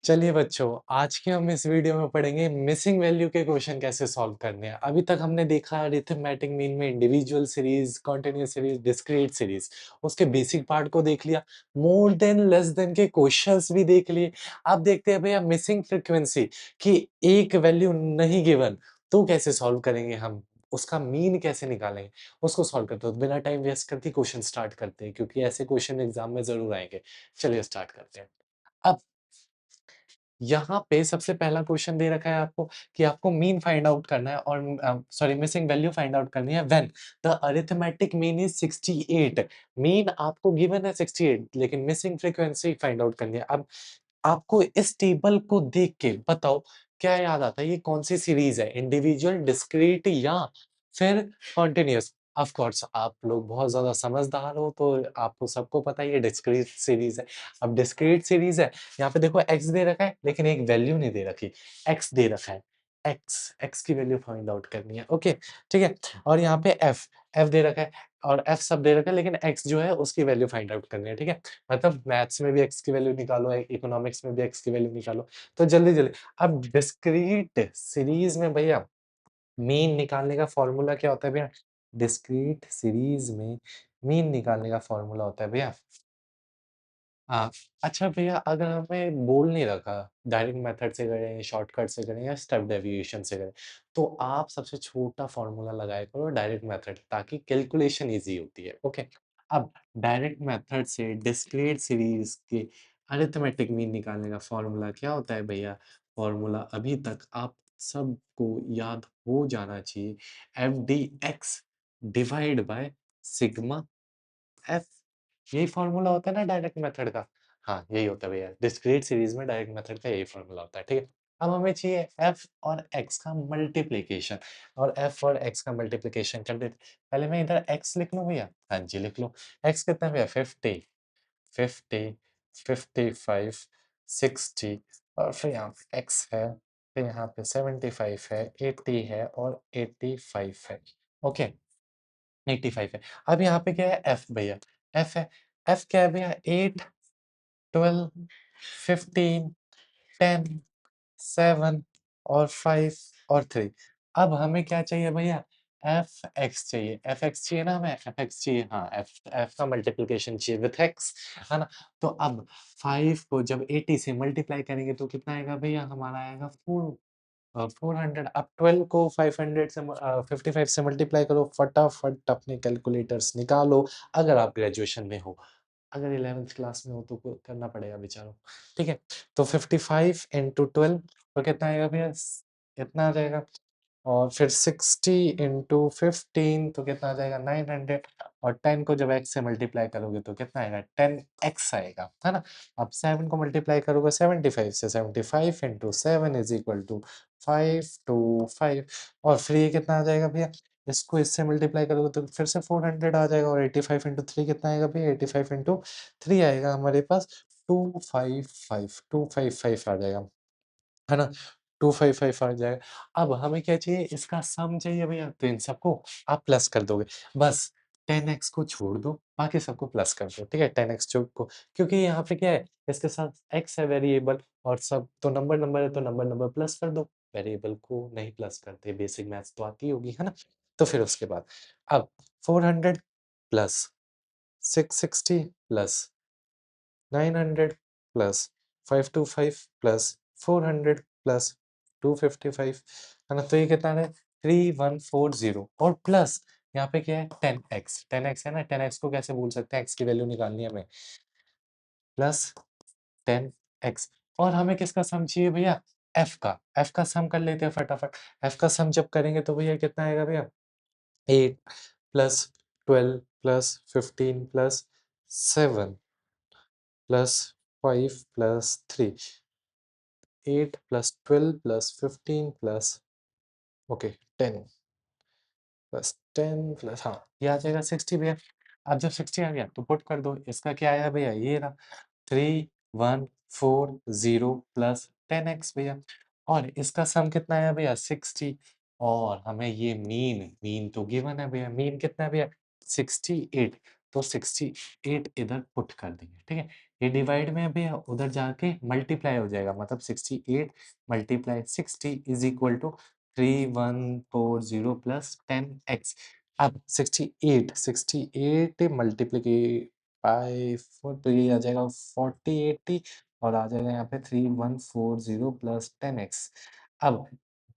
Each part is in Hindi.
चलिए बच्चों, आज के हम इस वीडियो में पढ़ेंगे मिसिंग वैल्यू के क्वेश्चन कैसे सॉल्व करने हैं। अभी तक हमने देखा अरिथमेटिक मीन में individual series, continuous series, discrete series, उसके बेसिक पार्ट को देख लिया, मोर देन लेस देन के क्वेश्चंस भी देख लिए। अब देखते हैं भैया मिसिंग फ्रीक्वेंसी कि एक वैल्यू नहीं गिवन तो कैसे सॉल्व करेंगे हम, उसका मीन कैसे निकालेंगे, उसको सॉल्व करते हैं। तो बिना टाइम वेस्ट करके क्वेश्चन स्टार्ट करते हैं क्योंकि ऐसे क्वेश्चन एग्जाम में जरूर आएंगे। चलिए स्टार्ट करते हैं। अब यहाँ पे सबसे पहला क्वेश्चन दे रखा है आपको कि आपको मीन फाइंड आउट करना है और sorry missing value find out करनी है when the arithmetic mean is 68। Mean आपको गिवन है 68 लेकिन मिसिंग फ्रीक्वेंसी फाइंड आउट करनी है। अब आपको इस टेबल को देख के बताओ क्या याद आता है, ये कौन सी सीरीज है, इंडिविजुअल, डिस्क्रीट या फिर कॉन्टिन्यूअस। ऑफ कोर्स आप लोग बहुत ज्यादा समझदार हो तो आपको सबको पता है ये डिस्क्रीट सीरीज है। अब डिस्क्रीट सीरीज है, यहाँ पे देखो x दे रखा है लेकिन एक वैल्यू नहीं दे रखी, x दे रखा है, x की वैल्यू फाइंड आउट करनी है। ओके ठीक है, और यहाँ पे f दे रखा है और f सब दे रखा है लेकिन x जो है उसकी वैल्यू फाइंड आउट करनी है। ठीक है, मतलब मैथ्स में भी x की वैल्यू निकालो, इकोनॉमिक्स में भी x की वैल्यू निकालो। तो जल्दी जल्दी, अब डिस्क्रीट सीरीज में भैया मीन निकालने का फॉर्मूला क्या होता है भैया, डिस्क्रीट सीरीज में मीन निकालने का फॉर्मूला होता है भैया। हाँ, अच्छा भैया अगर हमें बोल नहीं रखा डायरेक्ट मेथड से करें, शॉर्टकट से करें या स्टेप डेविएशन से करें, तो आप सबसे छोटा फॉर्मूला लगाया करो डायरेक्ट मेथड, ताकि कैलकुलेशन इजी होती है। ओके, अब डायरेक्ट मेथड से डिस्क्रीट सीरीज के अरिथमेटिक मीन निकालने का फॉर्मूला क्या होता है भैया, फॉर्मूला अभी तक आप सबको याद हो जाना चाहिए, F D x divide by sigma F. यही फॉर्मूला होता है ना डायरेक्ट मेथड का। हाँ यही होता है भैया, डिस्क्रीट सीरीज में डायरेक्ट मेथड का यही फॉर्मूला होता है। ठीक है, अब हमें चाहिए f और x का मल्टीप्लिकेशन, और f और x का मल्टीप्लिकेशन कर देते। पहले मैं इधर x लिख लूं भैया, हाँ जी लिख लो। x कितना है भैया, 50, 50, 55, 60, और फिर यहाँ पे x है, फिर यहाँ पे 75 है, 80 है और 85 है। ओके 85 है। अब यहाँ पे क्या है, f भैया, f है, f क्या है भैया, 8, 12, 15, 10, 7 और 5 और 3। अब हमें क्या चाहिए भैया, एफ एक्स चाहिए, एफ एक्स चाहिए ना, हमें एफ एक्स चाहिए, हाँ एफ एफ का मल्टीप्लिकेशन चाहिए विथ एक्स, है ना। तो अब 5 को जब 80 से मल्टीप्लाई करेंगे तो कितना आएगा भैया, हमारा आएगा 400। अब 12 को 500 से 55 से मल्टीप्लाई करो, फटाफट अपने कैलकुलेटर्स निकालो। अगर आप ग्रेजुएशन में हो, अगर 11th क्लास में हो तो करना पड़ेगा बेचारों। ठीक है, तो 55 इंटू 12 तो कितना आएगा भैया, इतना आ जाएगा। और फिर 60 इंटू 15 तो कितना आ जाएगा, 900। और 10 को जब x से मल्टीप्लाई करोगे तो कितना आएगा, 10x आएगा, है ना। अब 7 को मल्टीप्लाई करोगे 75 से, 75 इंटू 7 इज इक्वल टू 525। और फिर ये कितना आ जाएगा भैया, इसको इससे मल्टीप्लाई करोगे तो फिर से 400 आ जाएगा। और 85 इंटू 3 कितना आएगा भैया, 85 इंटू 3 आएगा हमारे पास 255 आ जाएगा, है ना। 255 आ जाएगा। अब हमें क्या चाहिए, इसका सम चाहिए भैया, तो इन सबको आप प्लस कर दोगे, बस 10x को छोड़ दो, बाकी सबको प्लस कर दो। ठीक है, 10x जो को, क्योंकि यहाँ पे क्या है, इसके साथ x है वेरिएबल, और सब तो नंबर नंबर है तो नंबर नंबर प्लस कर दो। वेरिएबल को नहीं प्लस करते, बेसिक मैथ्स तो आती होगी, है ना। तो फिर उसके बाद अब 400 plus 660 plus 900 plus 525 plus 400 plus 255, है ना। तो ये कितना है, 3140, और प्लस यहाँ पे क्या है, 10x, 10x है ना, 10x को कैसे भूल सकते हैं, x की वैल्यू निकालनी है हमें, प्लस 10x। और हमें किसका सम चाहिए भैया, f का सम कर लेते हैं फटाफट। f का सम जब करेंगे तो भैया कितना आएगा भैया, 8 plus 12 plus 15 plus 7 plus 5 plus 3, 8 plus 12 plus 15 plus, okay 10 plus 10 plus, हाँ ये आ जाएगा 60 भैया। अब जब 60 आ गया तो पुट कर दो, इसका क्या आया भैया, ये रहा 3140 प्लस 10x भैया। और इसका सम कितना आया भैया, 60। और हमें ये मीन, मीन तो गिवन है भैया, मीन कितना है भैया, 68। तो 68 इधर पुट कर देंगे। ठीक है, ये डिवाइड में अभी उधर जाके मल्टीप्लाई हो जाएगा, मतलब 68 multiply 60 is equal to 3140 plus 10x। अब 68 मल्टीप्लाई बाय 4, तो ये आ जाएगा 4080 और आ जाएगा यहाँ पे 3140 प्लस 10x। अब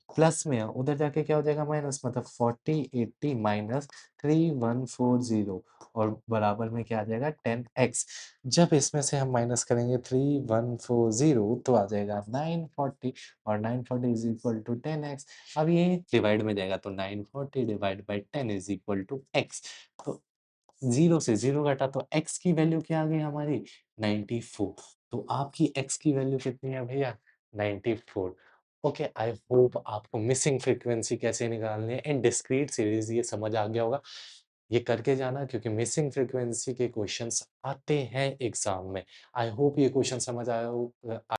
प्लस में है, उधर जाके क्या हो जाएगा माइनस, मतलब 4080 माइनस 3140 और बराबर में क्या आ जाएगा 10x। जब इसमें से हम माइनस करेंगे 3140 तो आ जाएगा 940 और 940 इज इक्वल टू 10x। अब ये डिवाइड में जाएगा तो 940 divide by 10 is equal to x। तो 0 से 0 घटा तो x की वैल्यू क्या आ गई हमारी 94। तो आपकी x की वैल्यू कितनी है भैया 94। ओके, आई होप आपको मिसिंग फ्रीक्वेंसी कैसे निकालनी है इन डिस्क्रीट सीरीज ये समझ आ गया होगा। ये करके जाना क्योंकि मिसिंग फ्रीक्वेंसी के क्वेश्चंस आते हैं एग्जाम में। आई होप ये क्वेश्चन समझ आया हो